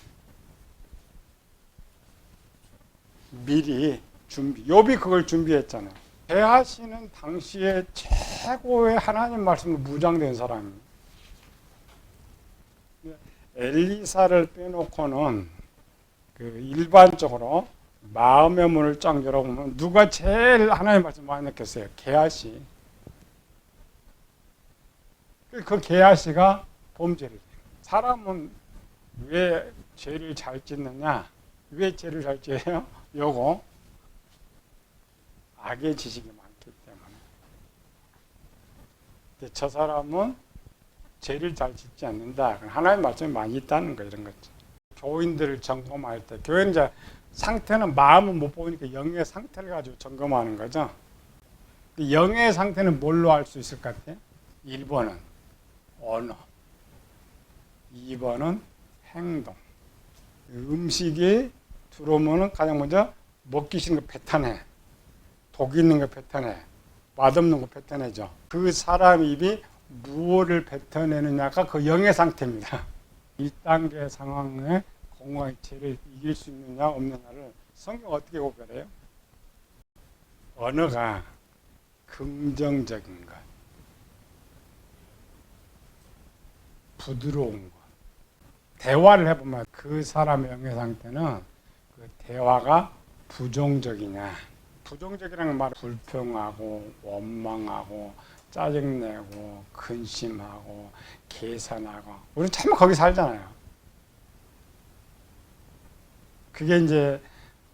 미리 준비. 욥이 그걸 준비했잖아요. 게하시는 당시에 최고의 하나님 말씀으로 무장된 사람입니다. 엘리사를 빼놓고는 그 일반적으로 마음의 문을 쫙 열어보면 누가 제일 하나님 말씀 많이 느꼈어요? 게하시. 그 게하시가 범죄를 해요. 사람은 왜 죄를 잘 짓느냐? 왜 죄를 잘 지어요? 요거 악의 지식이 많기 때문에. 근데 저 사람은 죄를 잘 짓지 않는다. 하나님 말씀이 많이 있다는 거 이런 거죠. 교인들을 점검할 때 교인 이제 상태는 마음은 못 보니까 영의 상태를 가지고 점검하는 거죠. 영의 상태는 뭘로 알 수 있을 것 같아요? 1번은 언어, 2번은 행동. 음식이 들어오면 가장 먼저 먹기 싫은 거 뱉어내. 독 있는 거 뱉어내. 맛없는 거 뱉어내죠. 그 사람 입이 무엇을 뱉어내느냐가 그 영의 상태입니다. 1단계 상황에 공허의 죄를 이길 수 있느냐 없느냐를 성경 어떻게 구별해요? 언어가 긍정적인 것, 부드러운 것. 대화를 해보면 그 사람의 영의 상태는 그 대화가 부정적이냐. 부정적이라는 말은 불평하고 원망하고 짜증내고 근심하고 계산하고 우리는 참 거기 살잖아요. 그게 이제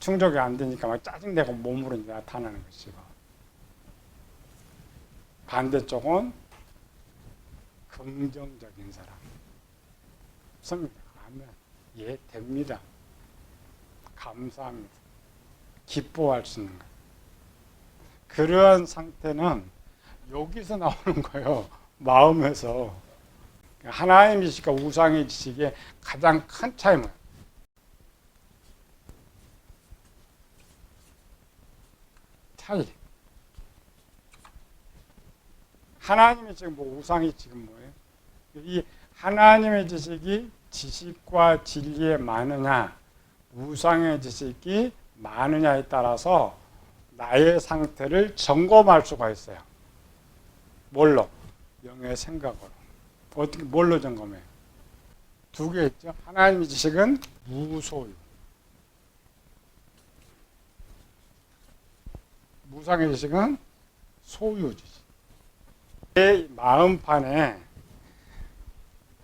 충족이 안 되니까 막 짜증내고 몸으로 나타나는 것이고, 반대쪽은 긍정적인 사람. 성경 아멘. 예, 됩니다. 감사합니다. 기뻐할 수 있는 것. 그러한 상태는 여기서 나오는 거예요. 마음에서. 하나님의 지식과 우상의 지식의 가장 큰 차이는 차이. 하나님의 지식, 우상의 지식은 뭐예요? 이 하나님의 지식이 지식과 진리에 많으냐, 우상의 지식이 많으냐에 따라서 나의 상태를 점검할 수가 있어요. 뭘로? 영의 생각으로. 어떻게, 뭘로 점검해요? 두 개 있죠. 하나님의 지식은 무소유. 우상의 지식은 소유 지식. 내 마음판에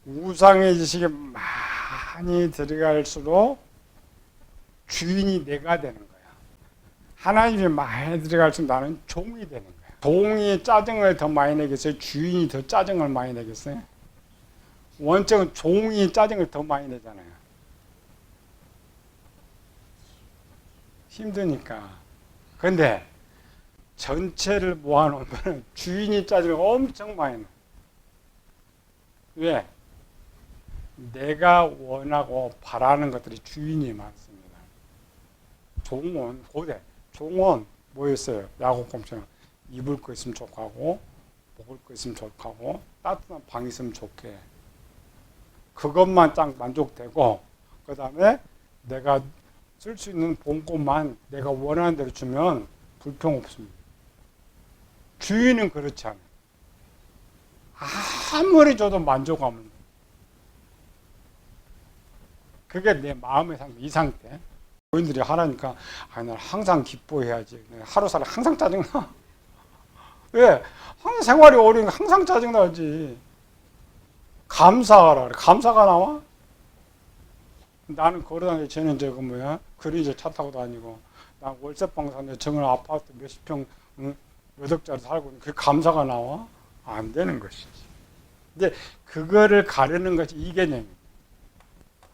우상의 지식이 많이 들어갈수록 주인이 내가 되는 거야. 하나님이 많이 들어갈수록 나는 종이 되는 거야. 종이 짜증을 더 많이 내겠어요? 주인이 더 짜증을 많이 내겠어요? 원칙은 종이 짜증을 더 많이 내잖아요. 힘드니까. 근데 전체를 모아놓으면 주인이 짜증을 엄청 많이 내. 왜? 내가 원하고 바라는 것들이 주인이 많습니다. 종은 고대. 종은 뭐였어요? 야곱곰처럼 입을 거 있으면 좋고 먹을 거 있으면 좋고 따뜻한 방 있으면 좋게. 그것만 딱 만족되고 그 다음에 내가 쓸 수 있는 본것만 내가 원하는 대로 주면 불평 없습니다. 주인은 그렇지 않아요. 아무리 줘도 만족함을. 그게 내 마음의 상태, 이 상태. 교인들이 하라니까, 난 항상 기뻐해야지. 하루살이 항상 짜증나. 왜? 항상 생활이 어려우니까 항상 짜증나지. 감사하라. 감사가 나와? 나는 걸어다니고, 쟤는 저거 뭐야? 그리 이제 차 타고 다니고, 난 월세방 사는데 저건 아파트 몇십 평, 몇 억짜리 살고 있는데 그게 감사가 나와? 안 되는 것이지. 근데 그거를 가르는 것이 이 개념입니다.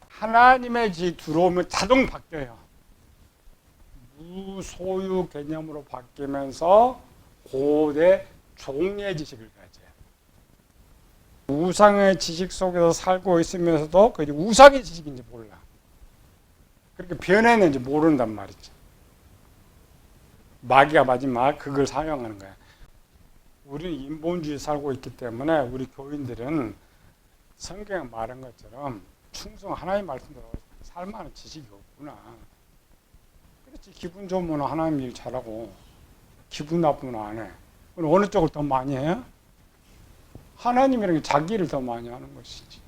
하나님의 지 들어오면 자동 바뀌어요. 무소유 개념으로 바뀌면서 고대 종의 지식을 가져요. 우상의 지식 속에서 살고 있으면서도 그게 우상의 지식인지 몰라. 그렇게 변했는지 모른단 말이죠. 마귀가 마지막 그걸 사용하는 거야. 우리는 인본주의 살고 있기 때문에 우리 교인들은 성경에 말한 것처럼 충성 하나님 말씀대로 살만한 지식이 없구나. 그렇지. 기분 좋으면 하나님 일 잘하고 기분 나쁘면 안 해. 그럼 어느 쪽을 더 많이 해요? 하나님이라는 게 자기 일을 더 많이 하는 것이지.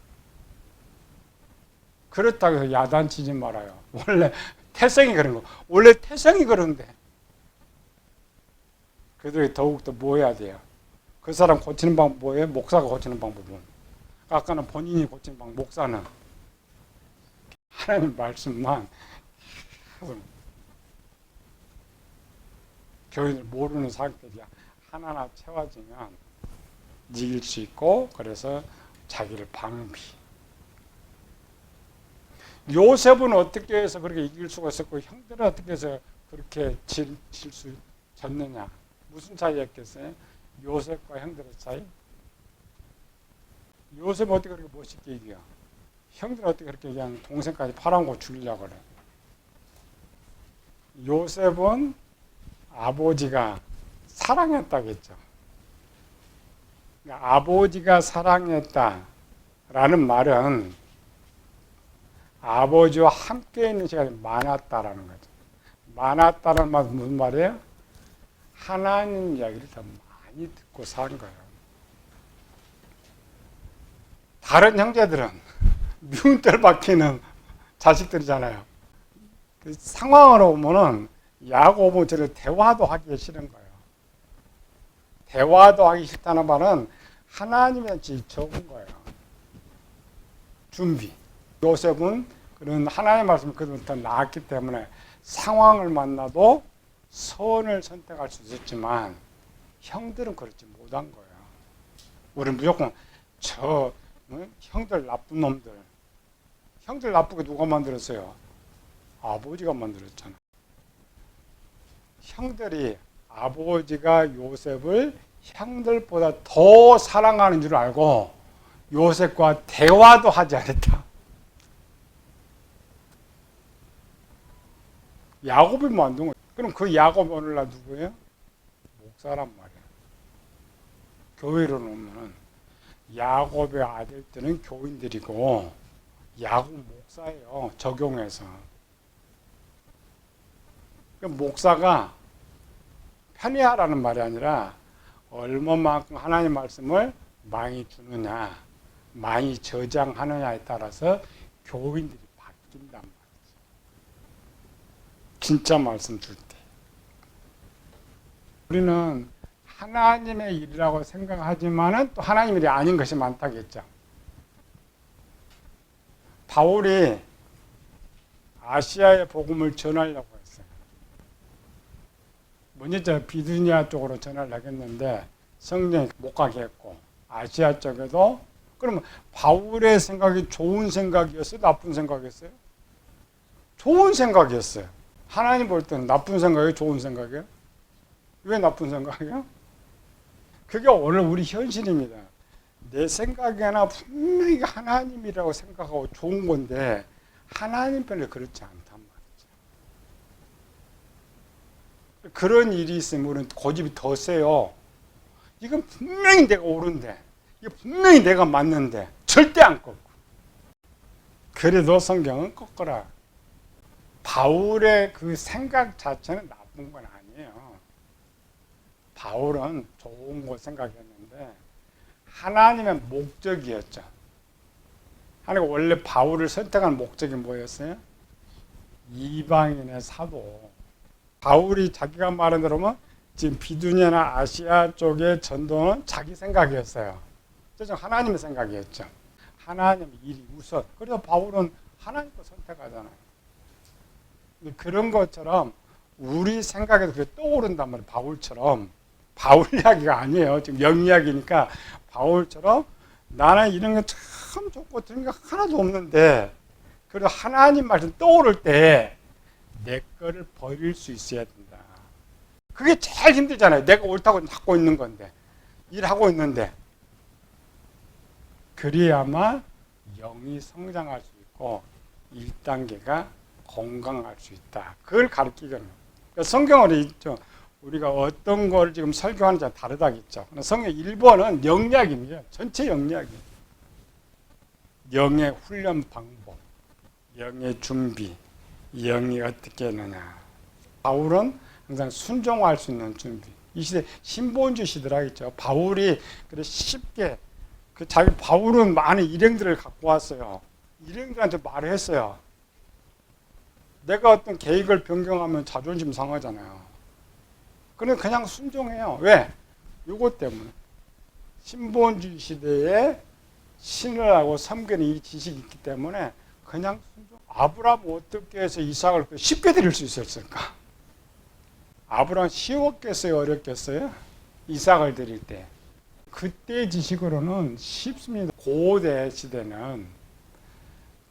그렇다고 해서 야단치지 말아요. 원래 태생이 그런 거. 원래 태생이 그런데. 그들이 더욱더 뭐 해야 돼요? 그 사람 고치는 방법 뭐예요? 목사가 고치는 방법은. 아까는 본인이 고치는 방법, 목사는 하나님 말씀만 교인을 모르는 사람들이 하나하나 채워지면 이길 수 있고, 그래서 자기를 방비. 요셉은 어떻게 해서 그렇게 이길 수가 있었고 형들은 어떻게 해서 그렇게 졌느냐? 무슨 차이였겠어요? 요셉과 형들의 차이? 요셉은 어떻게 그렇게 멋있게 이겨? 형들은 어떻게 그렇게 그냥 동생까지 팔아먹고 죽이려고 그래? 요셉은 아버지가 사랑했다겠죠. 그러니까 아버지가 사랑했다라는 말은 아버지와 함께 있는 시간이 많았다라는 거죠. 많았다는 말은 무슨 말이에요? 하나님 이야기를 더 많이 듣고 산 거예요. 다른 형제들은 미운털 박히는 자식들이잖아요. 그 상황으로 보면은 야곱은 저를 대화도 하기 싫은 거예요. 대화도 하기 싫다는 말은 하나님의 적은 거예요. 준비. 요셉은 그런 하나님의 말씀을 그들부터 나았기 때문에 상황을 만나도 선을 선택할 수 있었지만 형들은 그렇지 못한 거예요. 우리는 무조건 형들 나쁜 놈들. 형들 나쁘게 누가 만들었어요? 아버지가 만들었잖아. 형들이 아버지가 요셉을 형들보다 더 사랑하는 줄 알고 요셉과 대화도 하지 않았다. 야곱이 만든 거예요. 그럼 그 야곱 오늘날 누구예요? 목사란 말이에요. 교회로 놓으면 야곱의 아들들은 교인들이고 야곱 목사예요. 적용해서. 목사가 편애하라는 말이 아니라 얼마만큼 하나님 말씀을 많이 주느냐, 많이 저장하느냐에 따라서 교인들이 바뀐단 말이죠. 진짜 말씀 줄 때. 우리는 하나님의 일이라고 생각하지만은 또 하나님의 일이 아닌 것이 많다겠죠. 바울이 아시아의 복음을 전하려고 했어요. 먼저 저 비두니아 쪽으로 전화를 하겠는데 성령이 못 가게 했고, 아시아 쪽에도. 그러면 바울의 생각이 좋은 생각이었어요? 나쁜 생각이었어요? 좋은 생각이었어요. 하나님 볼 때는 나쁜 생각이에요? 좋은 생각이에요? 왜 나쁜 생각이에요? 그게 오늘 우리 현실입니다. 내 생각에나 분명히 하나님이라고 생각하고 좋은 건데 하나님 편에 그렇지 않단 말이죠. 그런 일이 있으면 우리는 고집이 더 세요. 이건 분명히 내가 옳은데, 이게 분명히 내가 맞는데 절대 안 꺾고. 그래도 성경은 꺾어라. 바울의 그 생각 자체는 나쁜 건 아니에요. 바울은 좋은 거 생각했는데 하나님의 목적이었죠. 하나님 원래 바울을 선택한 목적이 뭐였어요? 이방인의 사도. 바울이 자기가 말한 대로면 지금 비두니아나 아시아 쪽의 전도는 자기 생각이었어요. 최종 하나님의 생각이었죠. 하나님의 일이 우선. 그래서 바울은 하나님 거 선택하잖아요. 그런 것처럼 우리 생각에도 그게 떠오른단 말이에요. 바울처럼 바울 이야기가 아니에요. 지금 영 이야기니까 바울처럼 나는 이런 게 참 좋고 들은 게 하나도 없는데 그래도 하나님 말씀 떠오를 때 내 거를 버릴 수 있어야 된다. 그게 제일 힘들잖아요. 내가 옳다고 하고 있는 건데 일하고 있는데 그래야만 영이 성장할 수 있고 1단계가 건강할 수 있다. 그걸 가르치거든요. 그러니까 성경으로 있죠. 우리가 어떤 걸 지금 설교하는지 다르다겠죠. 성경 1번은 영리학입니다. 전체 영리학이에요. 영의 훈련 방법, 영의 준비, 영이 어떻게 하느냐. 바울은 항상 순종할 수 있는 준비. 이 시대 신본주 시대라겠죠. 바울이 그래 쉽게 자기 바울은 많은 일행들을 갖고 왔어요. 일행들한테 말을 했어요. 내가 어떤 계획을 변경하면 자존심 상하잖아요. 그래 그냥 순종해요. 왜? 요것 때문에 신본주 시대에 신을 하고 섬기는 이 지식이 있기 때문에 그냥 순종. 아브라함 어떻게 해서 이삭을 쉽게 드릴 수 있었을까? 아브라함 쉬웠겠어요? 어렵겠어요? 이삭을 드릴 때. 그때 지식으로는 쉽습니다. 고대 시대는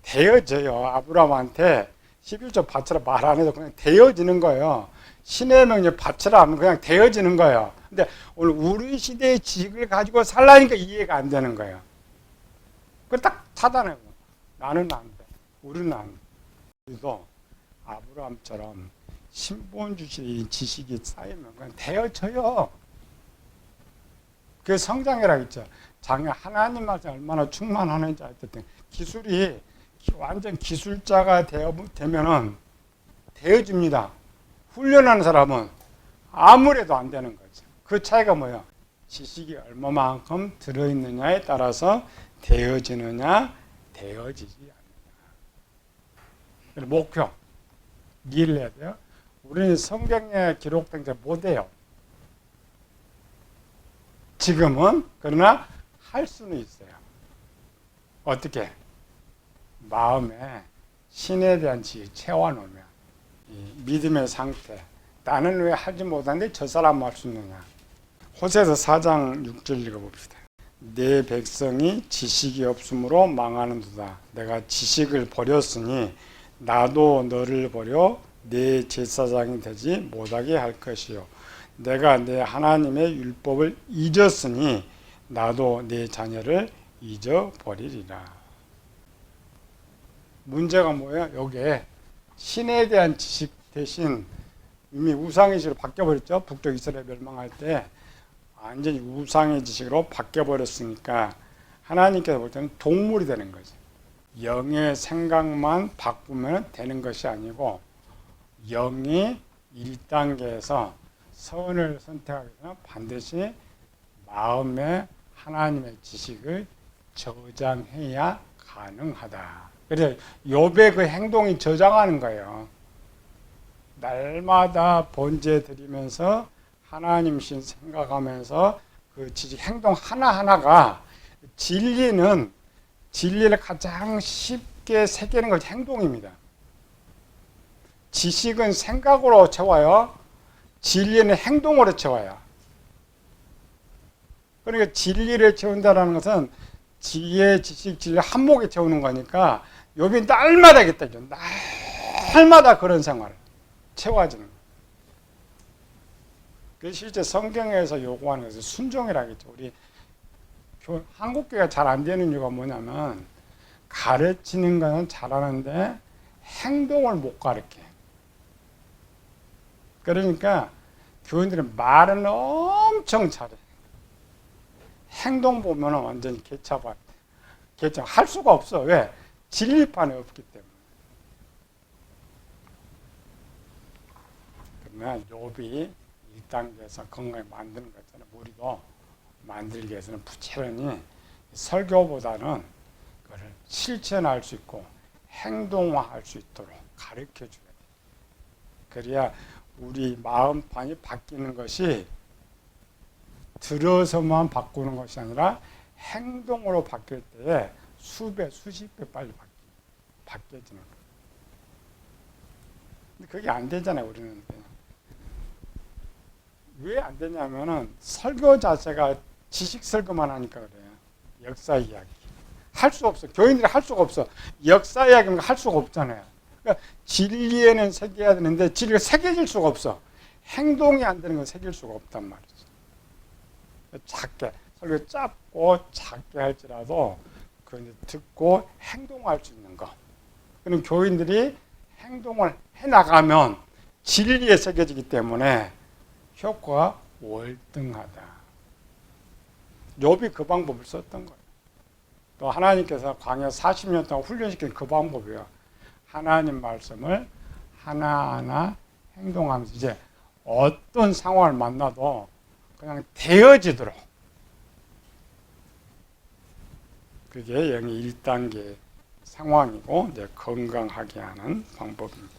대어져요. 아브라함한테 11조 바쳐라 말 안 해도 그냥 대어지는 거예요. 신의 명령 바쳐라 하면 그냥 대어지는 거예요. 근데 오늘 우리 시대의 지식을 가지고 살라니까 이해가 안 되는 거예요. 그걸 딱 차단하고 나는 안 돼. 우리는 안 돼. 우리도 아브라함처럼 신본주 시대의 지식이 쌓이면 그냥 대어져요. 그 성장이라고 했죠. 장애 하나님 말씀 얼마나 충만하는지 알 때 기술이 완전 기술자가 되면은 되어집니다. 훈련하는 사람은 아무래도 안 되는 거죠. 그 차이가 뭐예요? 지식이 얼마만큼 들어있느냐에 따라서 되어지느냐, 되어지지 않느냐. 목표, 이해를 해야 돼요. 우리는 성경에 기록된 게 못해요. 지금은 그러나 할 수는 있어요. 어떻게? 마음에 신에 대한 지혜 채워놓으면 이 믿음의 상태 나는 왜 하지 못하는데 저 사람 할 수 있느냐. 호세아서 4장 6절 읽어봅시다. 내 백성이 지식이 없으므로 망하는도다. 내가 지식을 버렸으니 나도 너를 버려 내 제사장이 되지 못하게 할 것이요. 내가 내 하나님의 율법을 잊었으니 나도 내 자녀를 잊어버리리라. 문제가 뭐예요? 여기에 신에 대한 지식 대신 이미 우상의 지식으로 바뀌어버렸죠. 북쪽 이스라엘 멸망할 때 완전히 우상의 지식으로 바뀌어버렸으니까 하나님께서 볼 때는 동물이 되는 거죠. 영의 생각만 바꾸면 되는 것이 아니고 영이 1단계에서 선을 선택하기 위해서 반드시 마음에 하나님의 지식을 저장해야 가능하다. 그래서 욥의 그 행동이 저장하는 거예요. 날마다 번제 드리면서 하나님 신 생각하면서 그 지식 행동 하나하나가 진리를 가장 쉽게 새기는 것이 행동입니다. 지식은 생각으로 채워요. 진리는 행동으로 채워요. 그러니까 진리를 채운다는 것은 지혜, 지식, 진리 한목에 채우는 거니까 욥이 날마다 하겠다죠. 날마다 그런 생활을 채워지는 거예요. 그래서 실제 성경에서 요구하는 것은 순종이라겠죠. 우리 한국교회가 잘 안 되는 이유가 뭐냐면 가르치는 것은 잘하는데 행동을 못 가르쳐. 그러니까 교인들은 말은 엄청 잘해. 행동 보면 완전히 개차반. 할 수가 없어. 왜? 진리판이 없기 때문에. 그러면 욥이 1단계에서 건강에 만드는 거잖아요. 우리도 만들기 위해서는 부지런히 설교보다는 그걸 실천할 수 있고 행동화할 수 있도록 가르쳐 줘야 돼. 그래야 우리 마음판이 바뀌는 것이 들어서만 바꾸는 것이 아니라 행동으로 바뀔 때에 수배, 수십 배 빨리 바뀌어지는 거예요. 근데 그게 안 되잖아요, 우리는. 왜 안 되냐면은 설교 자체가 지식 설교만 하니까 그래요. 역사 이야기. 할 수 없어. 교인들이 할 수가 없어. 역사 이야기는 할 수가 없잖아요. 그러니까 진리에는 새겨야 되는데 진리가 새겨질 수가 없어. 행동이 안 되는 건 새길 수가 없단 말이죠. 작게 설교 짧고 작게 할지라도 그 이제 듣고 행동할 수 있는 거. 그럼 교인들이 행동을 해 나가면 진리에 새겨지기 때문에 효과가 월등하다. 욥이 그 방법을 썼던 거예요. 또 하나님께서 광야 40년 동안 훈련시킨 그 방법이에요. 하나님 말씀을 하나하나 행동하면서 이제 어떤 상황을 만나도 그냥 되어지도록. 그게 영의 1단계 상황이고 이제 건강하게 하는 방법입니다.